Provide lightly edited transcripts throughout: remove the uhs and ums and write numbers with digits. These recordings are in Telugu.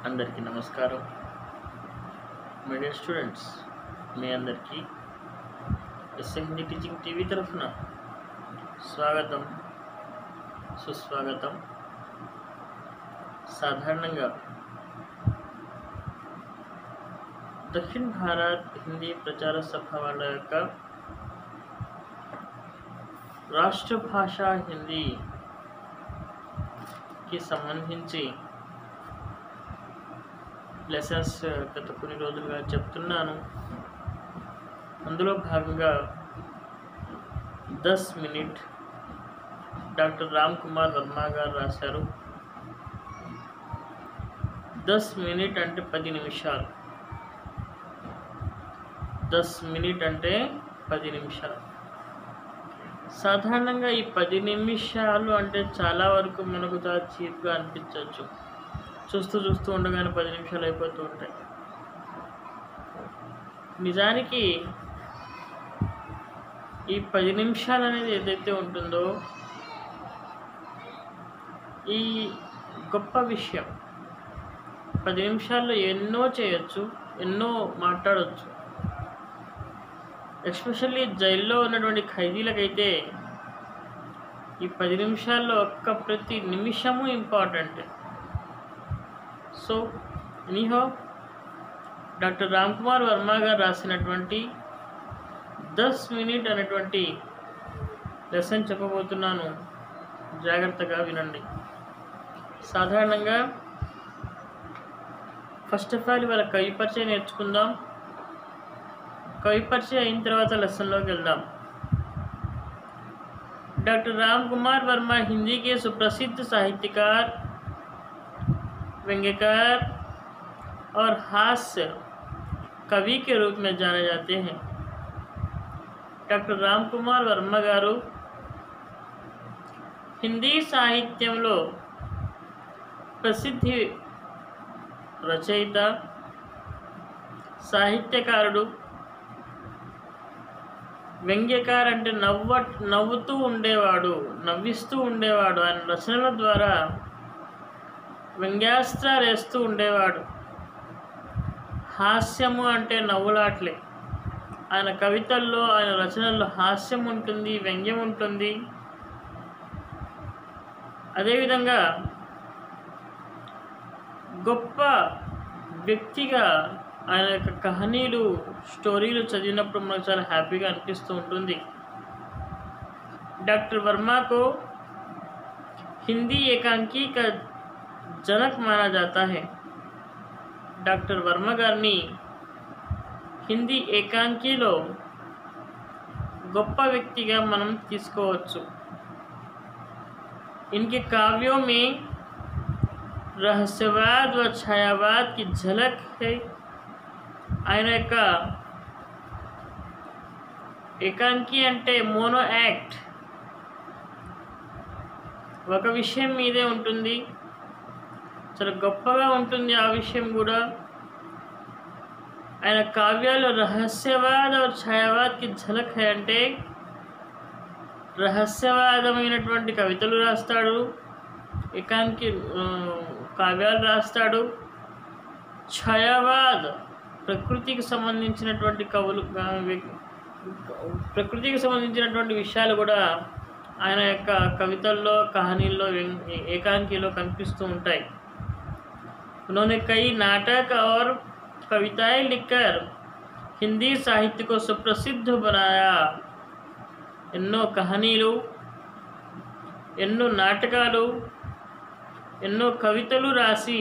అందరికీ నమస్కారం. మై డియర్ స్టూడెంట్స్, మీ అందరికీ హిందీ టీచింగ్ టీవీ తరఫున స్వాగతం, సుస్వాగతం. సాధారణంగా దక్షిణ భారత్ హిందీ ప్రచార సభ వాళ్ళ యొక్క రాష్ట్ర భాష హిందీకి సంబంధించి లెసన్స్ గత కొన్ని రోజులుగా చెప్తున్నాను. అందులో భాగంగా 10 మినిట్ డాక్టర్ రామ్ కుమార్ వర్మ గారు రాశారు. 10 మినిట్ అంటే 10 నిమిషాలు. 10 మినిట్ అంటే 10 నిమిషాలు. సాధారణంగా ఈ 10 నిమిషాలు అంటే చాలా వరకు మనకు చాలా చీప్గా అనిపించవచ్చు. చూస్తూ ఉండగానే 10 నిమిషాలు అయిపోతూ ఉంటాయి. నిజానికి ఈ 10 నిమిషాలు అనేది ఏదైతే ఉంటుందో ఈ గొప్ప విషయం. 10 నిమిషాల్లో ఎన్నో చేయొచ్చు, ఎన్నో మాట్లాడవచ్చు. ఎస్పెషల్లీ జైల్లో ఉన్నటువంటి ఖైదీలకైతే ఈ 10 నిమిషాల్లో ప్రతి నిమిషము important. So anyhow doctor Ram Kumar Varma గారు రాసినటువంటి 10 మినిట్ అనేటువంటి లెసన్ చెప్పబోతున్నాను. జాగ్రత్తగా వినండి. సాధారణంగా ఫస్ట్ ఆఫ్ ఆల్ ఇవాళ కవి పరిచయం నేర్చుకుందాం. కవి పరిచయం అయిన తర్వాత లెసన్లోకి వెళ్దాం. डॉक्टर राम कुमार वर्मा हिंदी के सुप्रसिद्ध साहित्यकार, व्यंग्यकार और हास्य कवि के रूप में जाने जाते हैं. डॉक्टर राम कुमार वर्मा गारू हिंदी साहित्యంలో ప్రసిద్ధి రచయిత, సాహిత్యకారుడు, వ్యంగ్యకార్ అంటే నవ్వుతూ ఉండేవాడు, నవ్విస్తూ ఉండేవాడు. ఆయన రచనల ద్వారా వ్యంగ్యాస్త్రాలు వేస్తూ ఉండేవాడు. హాస్యము అంటే నవ్వులాట్లే. ఆయన కవితల్లో, ఆయన రచనల్లో హాస్యం ఉంటుంది, వ్యంగ్యం ఉంటుంది. అదేవిధంగా గొప్ప వ్యక్తిగా ఆయన యొక్క కహానీలు, స్టోరీలు చదివినప్పుడు మనకు చాలా హ్యాపీగా అనిపిస్తూ ఉంటుంది. డాక్టర్ వర్మకు హిందీ ఏకాంకీ కా జనక్ మానా జాతా హై. డాక్టర్ వర్మ గారిని హిందీ ఏకాంకీలో గొప్ప వ్యక్తిగా మనం తీసుకోవచ్చు. इनके काव्यों में रहस्यवाद व छायावाद की झलक है. ఆయన యొక్క ఏకాంకి అంటే మోనో యాక్ట్, ఒక విషయం మీదే ఉంటుంది, చాలా గొప్పగా ఉంటుంది ఆ విషయం కూడా. ఆయన కావ్యాలు రహస్యవాద और छायावाद की झलक है అంటే రహస్యవాదమైనటువంటి కవితలు రాస్తాడు, ఏకాంకి కావ్యాలు రాస్తాడు. ఛాయావాద్ ప్రకృతికి సంబంధించినటువంటి ప్రకృతికి సంబంధించినటువంటి విషయాలు కూడా ఆయన యొక్క కవితల్లో, కహానీల్లో, ఏకాంకిలో కనిపిస్తూ ఉంటాయి. उन्होंने कई नाटक और कविताएं लिखकर हिंदी साहित्य को सुप्रसिद्ध बनाया. ఎన్నో కహానీలు, ఎన్నో నాటకాలు, ఎన్నో కవితలు రాసి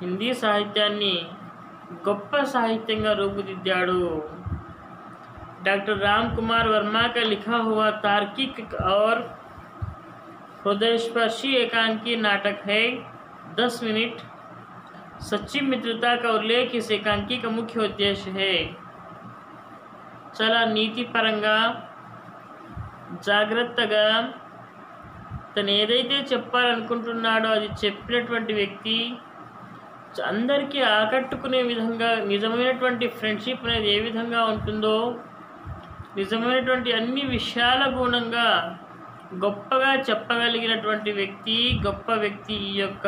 హిందీ సాహిత్యాన్ని గొప్ప సాహిత్యంగా రూపుదిద్దాడు. डॉक्टर राम कुमार वर्मा का लिखा हुआ तार्किक और हृदयस्पर्शी एकांकी नाटक है 10 मिनट. सच्ची मित्रता का उल्लेख इस एकांकी का मुख्य उद्देश्य है. చాలా నీతిపరంగా, జాగ్రత్తగా తను ఏదైతే చెప్పాలనుకుంటున్నాడో అది చెప్పినటువంటి వ్యక్తి, అందరికీ ఆకట్టుకునే విధంగా, నిజమైనటువంటి ఫ్రెండ్షిప్ అనేది ఏ విధంగా ఉంటుందో, నిజమైనటువంటి అన్ని విషయాల గుణంగా గొప్పగా చెప్పగలిగినటువంటి వ్యక్తి, గొప్ప వ్యక్తి ఈ యొక్క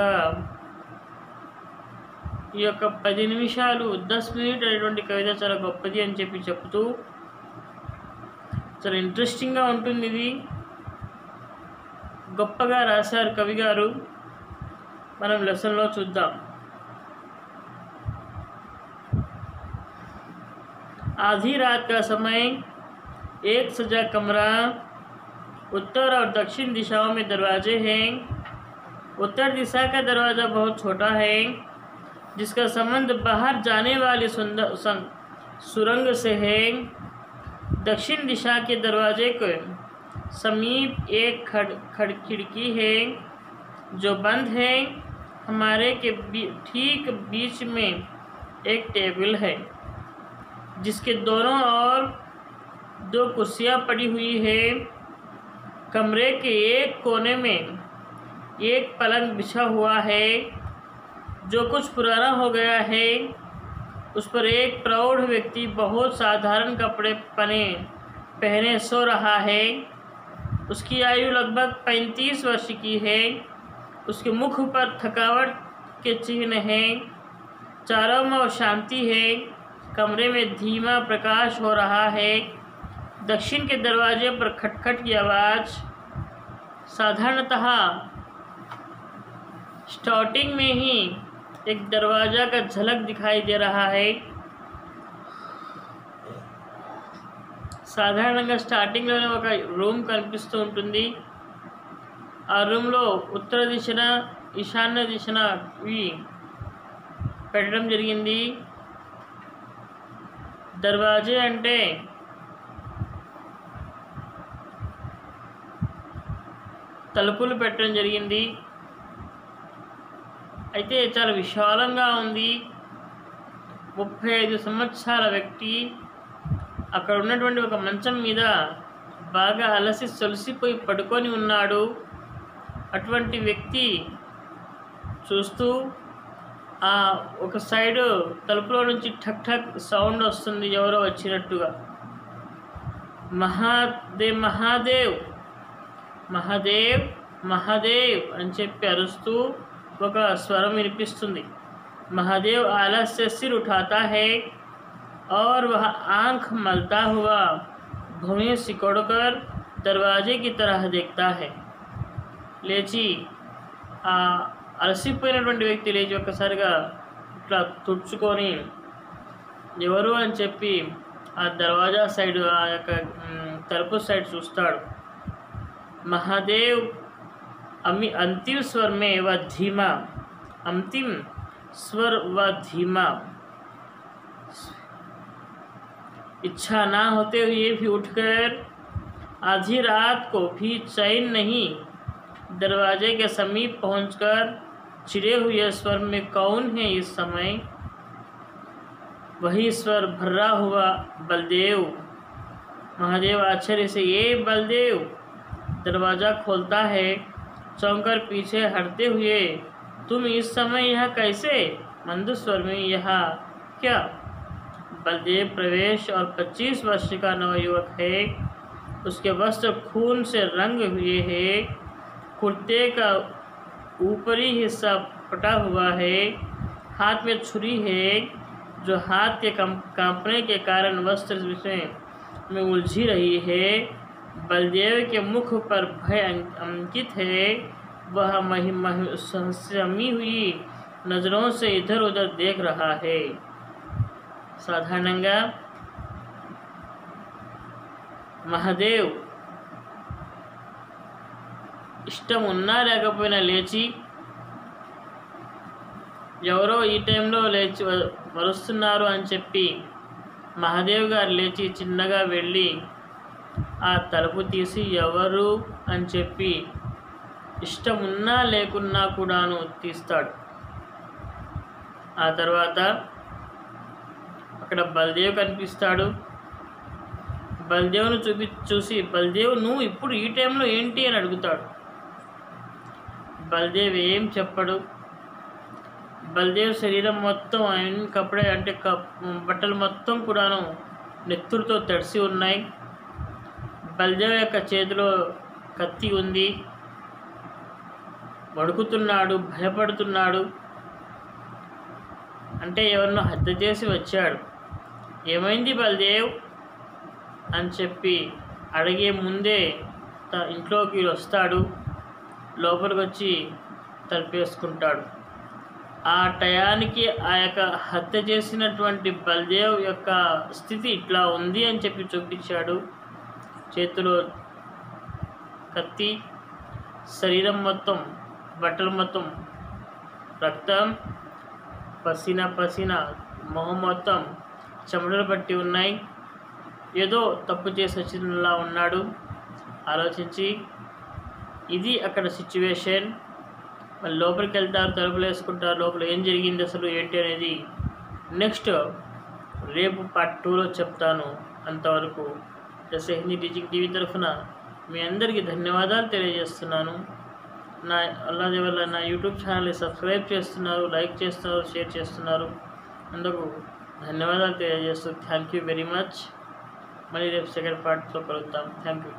ఈ యొక్క 10 నిమిషాలు 10 మినిట్ అనేటువంటి కవిత చాలా గొప్పది అని చెప్తూ చాలా ఇంట్రెస్టింగ్గా ఉంటుంది. ఇది గొప్పగా రాశారు కవి గారు. మనం లెసన్లో చూద్దాం. आधी रात का समय, एक सजा कमरा, उत्तर और दक्षिण दिशाओं में दरवाजे हैं। उत्तर दिशा का दरवाज़ा बहुत छोटा है, जिसका संबंध बाहर जाने वाली सुरंग से है। दक्षिण दिशा के दरवाजे के समीप एक खिड़की है जो बंद है। हमारे के ठीक बीच में एक टेबल है जिसके दोनों ओर 2 कुर्सियाँ पड़ी हुई है। कमरे के एक कोने में एक पलंग बिछा हुआ है जो कुछ पुराना हो गया है। उस पर एक प्रौढ़ व्यक्ति बहुत साधारण कपड़े पहने सो रहा है। उसकी आयु लगभग 35 वर्ष की है। उसके मुख पर थकावट के चिन्ह हैं। चारों ओर शांति है। कमरे में धीमा प्रकाश हो रहा है। दक्षिण के दरवाजे पर खटखट की आवाज़ साधारणतः स्टार्टिंग में ही एक दरवाज़ा का झलक दिखाई दे रहा है। సాధారణంగా స్టార్టింగ్లోనే ఒక రూమ్ కనిపిస్తూ ఉంటుంది. ఆ రూమ్లో ఉత్తర దిశన ఈశాన్య దిశన ఇవి పెట్టడం జరిగింది. దర్వాజే అంటే తలుపులు పెట్టడం జరిగింది. అయితే చాలా విశాలంగా ఉంది. 35 సంవత్సరాల వ్యక్తి అక్కడ ఉన్నటువంటి ఒక మంచం మీద బాగా అలసి సొలిసిపోయి పడుకొని ఉన్నాడు. అటువంటి వ్యక్తి చూస్తూ ఒక సైడు తలుపులో నుంచి ఠక్ ఠక్ సౌండ్ వస్తుంది, ఎవరో వచ్చినట్టుగా. మహాదేవ్ మహాదేవ్ మహాదేవ్ మహాదేవ్ అని చెప్పి అరుస్తూ ఒక స్వరం వినిపిస్తుంది. महादेव आलस से सिर उठाता है और वह आंख मलता हुआ भुएं सिकोड़कर दरवाजे की तरह देखता है. లేచి అలసిపోయినటువంటి వ్యక్తి లేచి ఒక్కసారిగా ఇట్లా తుడుచుకొని ఎవరు అని చెప్పి ఆ దర్వాజా సైడ్, ఆ యొక్క తలుపు సైడ్ చూస్తాడు. महादेव अंतिम स्वर में व धीमा, अंतिम स्वर व धीमा, इच्छा ना होते हुए भी उठकर आधी रात को भी चैन नहीं दरवाजे के समीप पहुंचकर चिड़े हुए स्वर में कौन है इस समय? वही स्वर भर्रा हुआ बलदेव. महादेव आश्चर्य से ये बलदेव दरवाज़ा खोलता है. चौंकर पीछे हटते हुए तुम इस समय यहाँ कैसे? मंद स्वर में यहाँ क्या? बलदेव प्रवेश और 25 वर्ष का नवयुवक है. उसके वस्त्र खून से रंग हुए हैं. कुर्ते का ऊपरी हिस्सा फटा हुआ है. हाथ में छुरी है जो हाथ के कांपने के कारण वस्त्र में उलझी रही है. बलदेव के मुख पर भय अंकित है. वह सहमी हुई नज़रों से इधर उधर देख रहा है. సాధారణంగా మహాదేవ్ ఇష్టం ఉన్నా లేకపోయినా లేచి, ఎవరో ఈ టైంలో లేచి వరుస్తున్నారు అని చెప్పి మహాదేవ్ గారు లేచి చిన్నగా వెళ్ళి ఆ తలుపు తీసి ఎవరు అని చెప్పి ఇష్టం ఉన్నా లేకున్నా కూడాను తీస్తాడు. ఆ తర్వాత అక్కడ బల్దేవ్ కనిపిస్తాడు. బల్దేవ్ను చూసి బల్దేవ్ నువ్వు ఇప్పుడు ఈ టైంలో ఏంటి అని అడుగుతాడు. బల్దేవ్ ఏం చెప్పడు. బల్దేవ్ శరీరం మొత్తం కపడే అంటే బట్టలు మొత్తం కూడాను నెత్తురుతో తడిసి ఉన్నాయి. బల్దేవ్ యొక్క చేతిలో కత్తి ఉంది. వణుకుతున్నాడు, భయపడుతున్నాడు. అంటే ఎవరినో హత్య చేసి వచ్చాడు. ఏమైంది బల్దేవ్ అని చెప్పి అడిగే ముందే ఇంట్లోకి వస్తాడు. లోపలికి వచ్చి తలుపేసుకుంటాడు. ఆ టయానికి ఆ యొక్క హత్య చేసినటువంటి బల్దేవ్ యొక్క స్థితి ఇట్లా ఉంది అని చెప్పి చూపించాడు. చేతిలో కత్తి, శరీరం మొత్తం, బట్టలు మొత్తం రక్తం, పసిన మొహం మొత్తం చెమటలు పట్టి ఉన్నాయి. ఏదో తప్పు చేసి వచ్చినలా ఉన్నాడు. ఆలోచించి ఇది అక్కడ సిచ్యువేషన్. మళ్ళీ లోపలికి వెళ్తారు, తలుపులు వేసుకుంటారు. లోపల ఏం జరిగింది అసలు ఏంటి అనేది నెక్స్ట్ రేపు పార్ట్ 2లో చెప్తాను. అంతవరకు జస్ట్ హిందీ టీచింగ్ టీవీ తరఫున మీ అందరికీ ధన్యవాదాలు తెలియజేస్తున్నాను. అలాగే వల్ల నా యూట్యూబ్ ఛానల్ని సబ్స్క్రైబ్ చేస్తున్నారు, లైక్ చేస్తున్నారు, షేర్ చేస్తున్నారు. అందుకు ధన్యవాదాలు తెలియజేస్తూ థ్యాంక్ యూ వెరీ మచ్. మళ్ళీ రేపు సెకండ్ పార్ట్తో కలుద్దాం. Thank you.